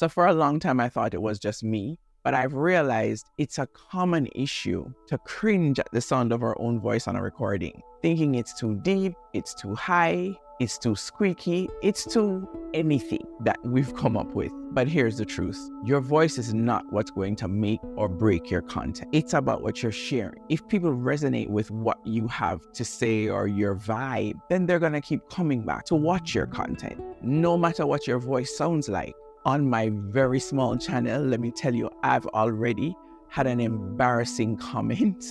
So for a long time, I thought it was just me, but I've realized it's a common issue to cringe at the sound of our own voice on a recording, thinking it's too deep, it's too high, it's too squeaky, it's too anything that we've come up with. But here's the truth. Your voice is not what's going to make or break your content. It's about what you're sharing. If people resonate with what you have to say or your vibe, then they're going to keep coming back to watch your content, no matter what your voice sounds like. On my very small channel, let me tell you, I've already had an embarrassing comment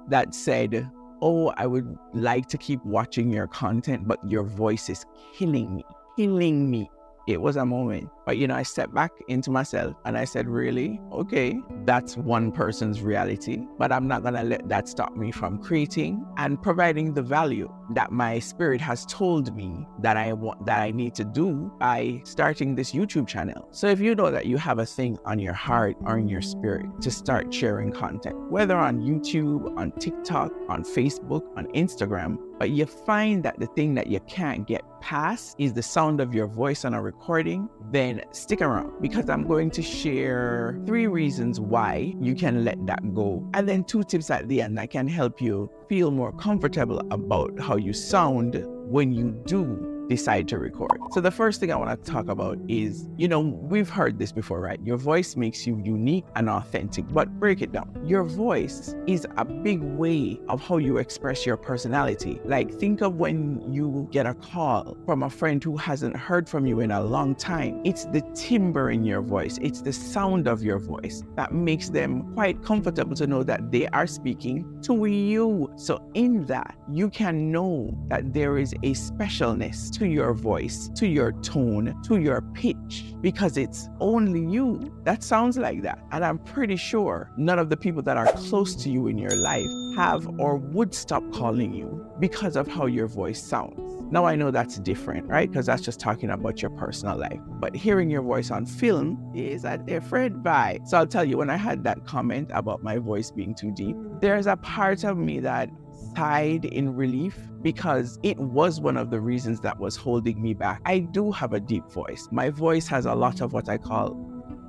that said, "Oh, I would like to keep watching your content, but your voice is killing me." It was a moment. But I stepped back into myself and I said, really? Okay, that's one person's reality, but I'm not gonna let that stop me from creating and providing the value that my spirit has told me that I need to do by starting this YouTube channel. So if you know that you have a thing on your heart or in your spirit to start sharing content, whether on YouTube, on TikTok, on Facebook, on Instagram, but you find that the thing that you can't get past is the sound of your voice on a recording, then stick around, because I'm going to share 3 reasons why you can let that go, and then 2 tips at the end that can help you feel more comfortable about how you sound when you do decide to record. So the first thing I want to talk about is, we've heard this before, right? Your voice makes you unique and authentic, but break it down. Your voice is a big way of how you express your personality. Like, think of when you get a call from a friend who hasn't heard from you in a long time. It's the timbre in your voice, it's the sound of your voice that makes them quite comfortable to know that they are speaking to you. So in that, you can know that there is a specialness to your voice, to your tone, to your pitch, because it's only you that sounds like that. And I'm pretty sure none of the people that are close to you in your life have or would stop calling you because of how your voice sounds. Now I know that's different, right? Because that's just talking about your personal life. But hearing your voice on film is a different vibe. So I'll tell you, when I had that comment about my voice being too deep, there's a part of me that sighed in relief, because it was one of the reasons that was holding me back. I do have a deep voice. My voice has a lot of what I call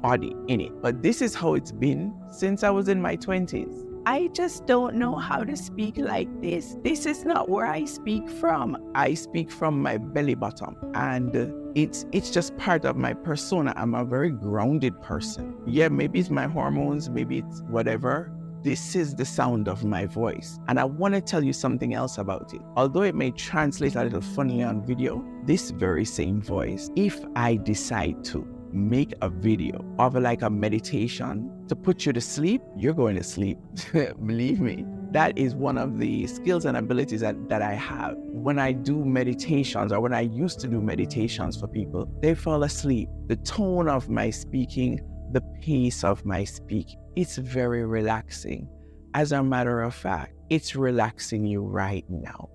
body in it, but this is how it's been since I was in my 20s. I just don't know how to speak like this. This is not where I speak from. I speak from my belly button, and it's just part of my persona. I'm a very grounded person. Yeah, maybe it's my hormones, maybe it's whatever. This is the sound of my voice. And I want to tell you something else about it. Although it may translate a little funny on video, this very same voice, if I decide to make a video of like a meditation to put you to sleep, you're going to sleep. Believe me. That is one of the skills and abilities that I have. When I do meditations, or when I used to do meditations for people, they fall asleep. The tone of my speaking, the pace of my speaking, it's very relaxing. As a matter of fact, it's relaxing you right now.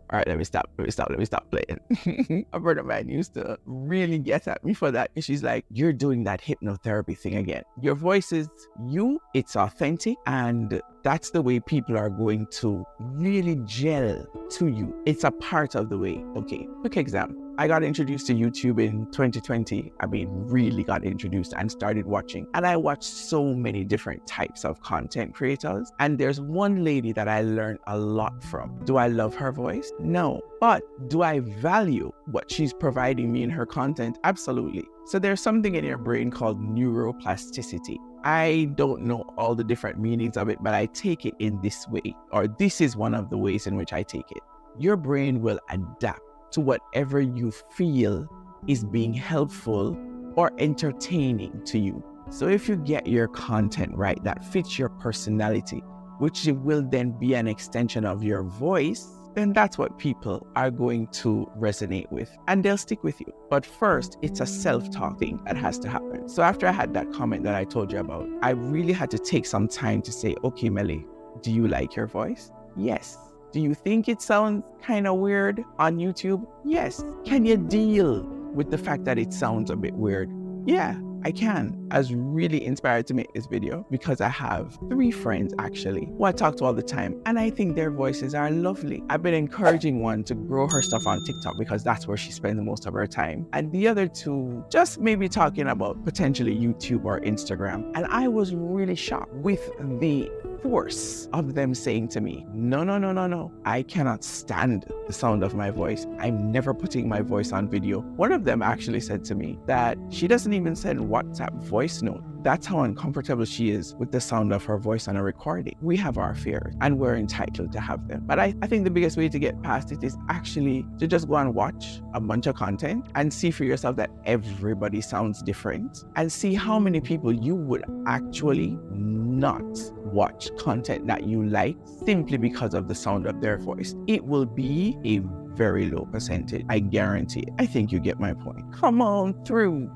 All right, let me stop playing. A friend of mine used to really get at me for that. And she's like, you're doing that hypnotherapy thing again. Your voice is you, it's authentic, and that's the way people are going to really gel to you. It's a part of the way. Okay, quick example. I got introduced to YouTube in 2020. Really got introduced and started watching. And I watched so many different types of content creators. And there's one lady that I learned a lot from. Do I love her voice? No. But do I value what she's providing me in her content? Absolutely. So there's something in your brain called neuroplasticity. I don't know all the different meanings of it, but I take it in this way, or this is one of the ways in which I take it. Your brain will adapt to whatever you feel is being helpful or entertaining to you. So if you get your content right that fits your personality, which will then be an extension of your voice, then that's what people are going to resonate with, and they'll stick with you. But first, it's a self-talk thing that has to happen. So after I had that comment that I told you about, I really had to take some time to say, okay, Melly, do you like your voice? Yes. Do you think it sounds kind of weird on YouTube? Yes. Can you deal with the fact that it sounds a bit weird? Yeah, I can. I was really inspired to make this video because I have 3 friends actually who I talk to all the time, and I think their voices are lovely. I've been encouraging one to grow her stuff on TikTok because that's where she spends most of her time, and the other 2 just maybe talking about potentially YouTube or Instagram. And I was really shocked with the force of them saying to me, no, I cannot stand the sound of my voice. I'm never putting my voice on video. One of them actually said to me that she doesn't even send WhatsApp voice note. That's how uncomfortable she is with the sound of her voice on a recording. We have our fears and we're entitled to have them. But I think the biggest way to get past it is actually to just go and watch a bunch of content and see for yourself that everybody sounds different, and see how many people you would actually not watch content that you like simply because of the sound of their voice. It will be a very low percentage, I guarantee it. I think you get my point. Come on through,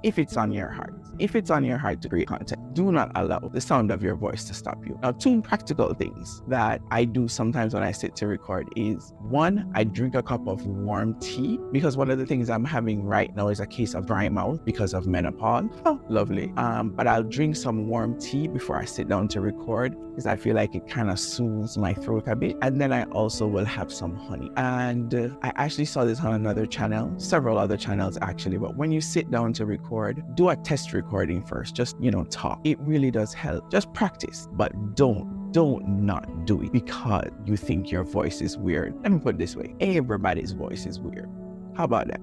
if it's on your heart. If it's on your heart to create content, do not allow the sound of your voice to stop you. Now, 2 practical things that I do sometimes when I sit to record is, 1, I drink a cup of warm tea, because one of the things I'm having right now is a case of dry mouth because of menopause. Oh, lovely. But I'll drink some warm tea before I sit down to record because I feel like it kind of soothes my throat a bit. And then I also will have some honey. And I actually saw this on another channel, several other channels actually, but when you sit down to record, do a test recording first. Just, talk. It really does help. Just practice, but don't not do it because you think your voice is weird. Let me put it this way. Everybody's voice is weird. How about that?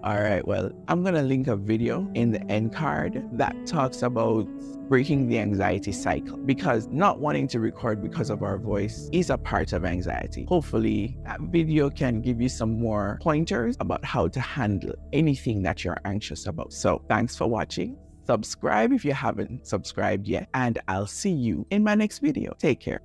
All right, well, I'm going to link a video in the end card that talks about breaking the anxiety cycle, because not wanting to record because of our voice is a part of anxiety. Hopefully that video can give you some more pointers about how to handle anything that you're anxious about. So thanks for watching. Subscribe if you haven't subscribed yet, and I'll see you in my next video. Take care.